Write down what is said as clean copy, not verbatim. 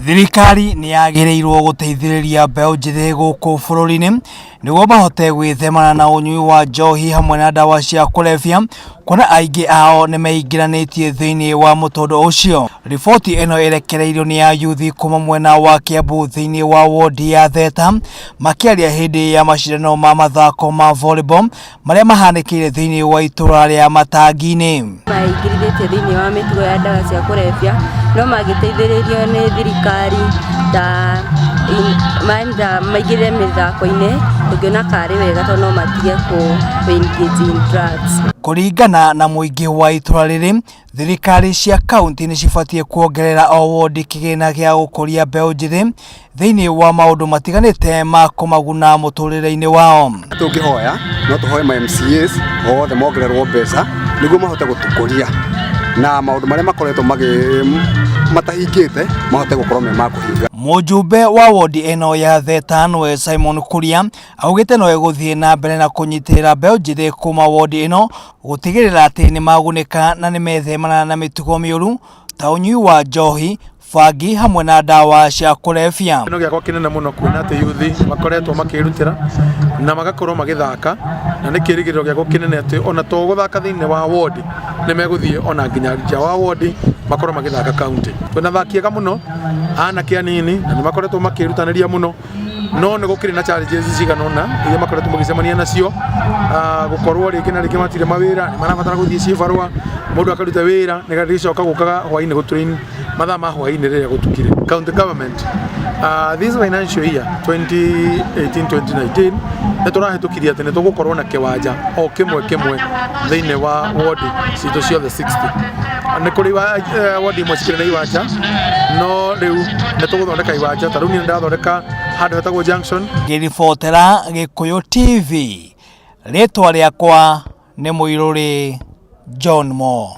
Thirikari ni yagireirwo guteithiriria mbeu njithi guku bururi-ini niguo mahote gwithemana na unyui wa njohi hamwe na dawa cia kulevya, kuona aingi ao ni meingiranitie thiini wa mutondo ucio. Riboti eno irekereirio ni ya yuthi kuma mwena wa Kiambu thiini wa wadi ya THETA makiaria hindi ya macindano ma mathako ma volleyball maria mahanikire thiini wa itura ria Matangini. Maingirithĩtie thiini wa mitugo ya dawa cia kulevya no magiteithĩrĩrio ni thirikari ta maingire mithako-ini tukiona kari wega to no matige engage in drugs. Kuringana na muingi wa itura riri, thirikari cia kaunti ni cibatie kuongerera o wodi kigina gia gukuria mbeu njithi thiini wa maundu matiganite ma kumaguna muturire-ini wao. Tungihoya no tuhoye ma MCAs othe mongererwo mbeca niguo mahote gutukuria na maundu maria makoretwo matahingite mahote gukorwo me makuhinga. Mujumbe wa wodi eno ya THETA no Simon KURIA augite no eguthie na mbere na kunyitirira mbeu njithi kuma wodi eno gutigirira ati ni magunika na ni methemana na mitugo miuru ta unyui wa njohi, bangi hamwe na dawa cia kulevya. No giakwa kinene muno kuona ati yuthi makoretwo makirutira na magakorwo magithaka na ni kirigiriro giakwa kinene ati ona to guthaka thiini wa wodi ni meguthie ona nginya nja wa wodi makorwo magithaka kaunti. Twina thakiega muno anake anini na ni makoretwo makirutaniria muno no ni gukiri na challenges ciganona iria makoretwo magicemania nacio gukorwo ringi na ringi matire mawira ni marabatara guthie cibarua mundu akaruta wira ni garicoka gukaga hwaini gutrain mathaa ma hwaini riria gutukire. County government this financial year 2018-2019 niturahetũkirie ati nitugukorwo na kiwanja o kimwe thiini wa ward cito ciothe 60 ni kuri ward imwe cikire na iwanja no riu nituguthondeka iwanja ta riu ni ndathondeka handu hetagwo junction. Ngiribotera GIKUYU TV, ritwa riakwa ni MUIRURI JOHNMO.